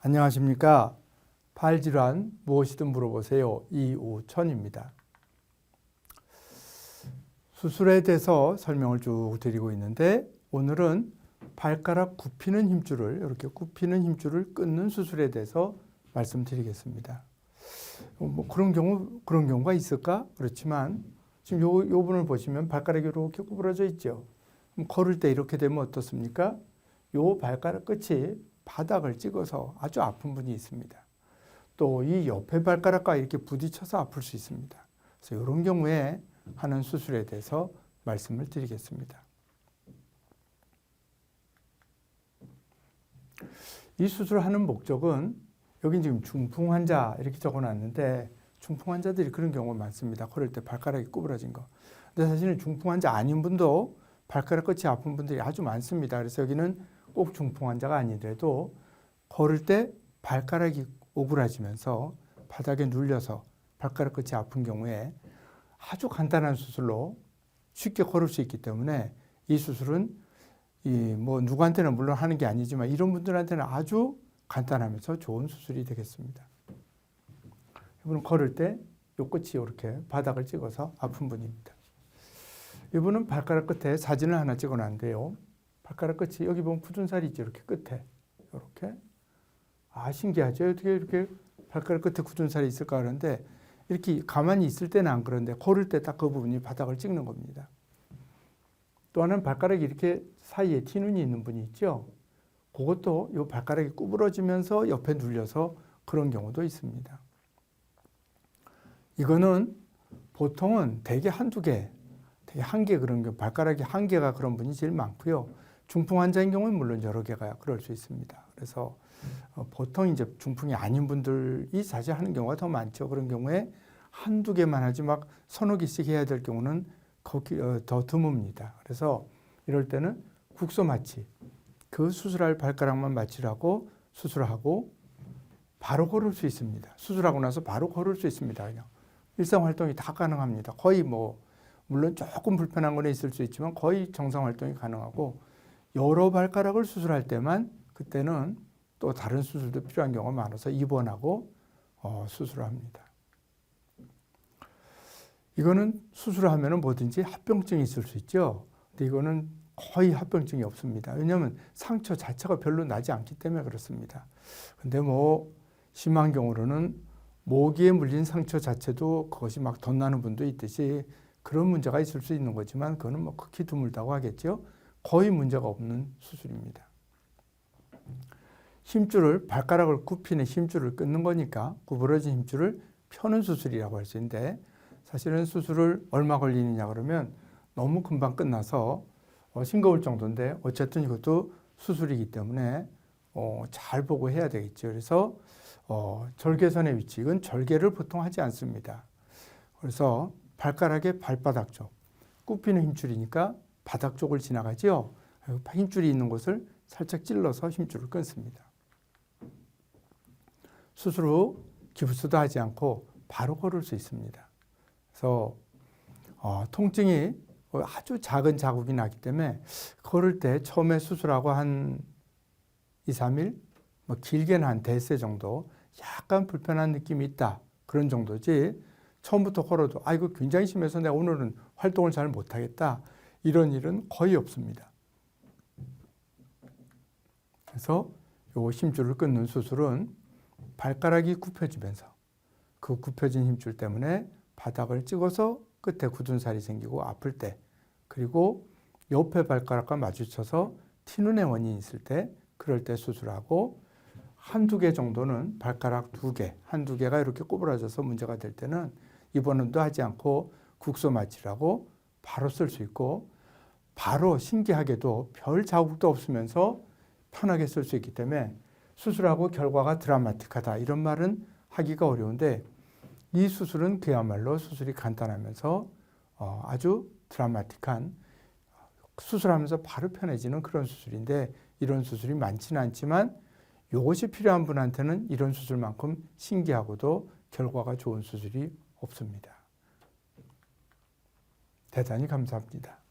안녕하십니까. 발질환 무엇이든 물어보세요. 이우천입니다. 수술에 대해서 설명을 쭉 드리고 있는데 오늘은 발가락 굽히는 힘줄을 이렇게 굽히는 힘줄을 끊는 수술에 대해서 말씀드리겠습니다. 뭐 그런 경우가 있을까? 그렇지만 지금 요 분을 보시면 발가락이 이렇게 구부러져 있죠. 걸을 때 이렇게 되면 어떻습니까? 요 발가락 끝이 바닥을 찍어서 아주 아픈 분이 있습니다. 또 이 옆에 발가락과 이렇게 부딪혀서 아플 수 있습니다. 그래서 이런 경우에 하는 수술에 대해서 말씀을 드리겠습니다. 이 수술을 하는 목적은 여기 지금 중풍 환자 이렇게 적어놨는데 중풍 환자들이 그런 경우가 많습니다. 걸을 때 발가락이 구부러진 거. 근데 사실은 중풍 환자 아닌 분도 발가락 끝이 아픈 분들이 아주 많습니다. 그래서 여기는 꼭 중풍 환자가 아니더라도 걸을 때 발가락이 오그라지면서 바닥에 눌려서 발가락 끝이 아픈 경우에 아주 간단한 수술로 쉽게 걸을 수 있기 때문에 이 수술은 뭐 누구한테는 물론 하는 게 아니지만 이런 분들한테는 아주 간단하면서 좋은 수술이 되겠습니다. 이분은 걸을 때 요 끝이 이렇게 바닥을 찍어서 아픈 분입니다. 이분은 발가락 끝에 사진을 하나 찍어놨는데요. 발가락 끝이 여기 보면 굳은 살이 있죠. 이렇게 끝에 이렇게 신기하죠. 어떻게 이렇게 발가락 끝에 굳은 살이 있을까 그러는데 이렇게 가만히 있을 때는 안 그런데 걸을 때 딱 그 부분이 바닥을 찍는 겁니다. 또 하나는 발가락이 이렇게 사이에 티눈이 있는 분이 있죠. 그것도 이 발가락이 구부러지면서 옆에 눌려서 그런 경우도 있습니다. 이거는 보통은 대개 한두 개, 대개 한 개 그런 경우, 발가락이 한 개가 그런 분이 제일 많고요. 중풍 환자인 경우는 물론 여러 개가 그럴 수 있습니다. 그래서 보통 이제 중풍이 아닌 분들이 사실 하는 경우가 더 많죠. 그런 경우에 한두 개만 하지 막 서너 개씩 해야 될 경우는 더 드뭅니다. 그래서 이럴 때는 국소 마취, 그 수술할 발가락만 마취를 하고 수술하고 바로 걸을 수 있습니다. 수술하고 나서 바로 걸을 수 있습니다. 그냥 일상 활동이 다 가능합니다. 거의 물론 조금 불편한 건 있을 수 있지만 거의 정상 활동이 가능하고 여러 발가락을 수술할 때만 그때는 또 다른 수술도 필요한 경우가 많아서 입원하고 수술을 합니다. 이거는 수술을 하면 뭐든지 합병증이 있을 수 있죠. 근데 이거는 거의 합병증이 없습니다. 왜냐하면 상처 자체가 별로 나지 않기 때문에 그렇습니다. 근데 심한 경우로는 모기에 물린 상처 자체도 그것이 막 덧나는 분도 있듯이 그런 문제가 있을 수 있는 거지만 그거는 극히 드물다고 하겠죠. 거의 문제가 없는 수술입니다. 힘줄을 발가락을 굽히는 힘줄을 끊는 거니까 구부러진 힘줄을 펴는 수술이라고 할 수 있는데 사실은 수술을 얼마 걸리느냐 그러면 너무 금방 끝나서 싱거울 정도인데 어쨌든 이것도 수술이기 때문에 잘 보고 해야 되겠죠. 그래서 절개선의 위치, 이건 절개를 보통 하지 않습니다. 그래서 발가락의 발바닥 쪽, 굽히는 힘줄이니까 바닥 쪽을 지나가죠. 힘줄이 있는 곳을 살짝 찔러서 힘줄을 끊습니다. 수술 후 기부스도 하지 않고 바로 걸을 수 있습니다. 그래서 통증이 아주 작은 자국이 나기 때문에 걸을 때 처음에 수술하고 한 2, 3일, 길게는 한 대세 정도 약간 불편한 느낌이 있다. 그런 정도지 처음부터 걸어도 이거 굉장히 심해서 내가 오늘은 활동을 잘 못하겠다. 이런 일은 거의 없습니다. 그래서 요 힘줄을 끊는 수술은 발가락이 굽혀지면서 그 굽혀진 힘줄 때문에 바닥을 찍어서 끝에 굳은 살이 생기고 아플 때 그리고 옆에 발가락과 마주쳐서 티눈의 원인이 있을 때 그럴 때 수술하고 한두 개 정도는 발가락 한두 개가 이렇게 구부러져서 문제가 될 때는 입원도 하지 않고 국소 마취를 하고 바로 쓸 수 있고 바로 신기하게도 별 자국도 없으면서 편하게 쓸 수 있기 때문에 수술하고 결과가 드라마틱하다 이런 말은 하기가 어려운데 이 수술은 그야말로 수술이 간단하면서 아주 드라마틱한 수술하면서 바로 편해지는 그런 수술인데 이런 수술이 많지는 않지만 이것이 필요한 분한테는 이런 수술만큼 신기하고도 결과가 좋은 수술이 없습니다. 대단히 감사합니다.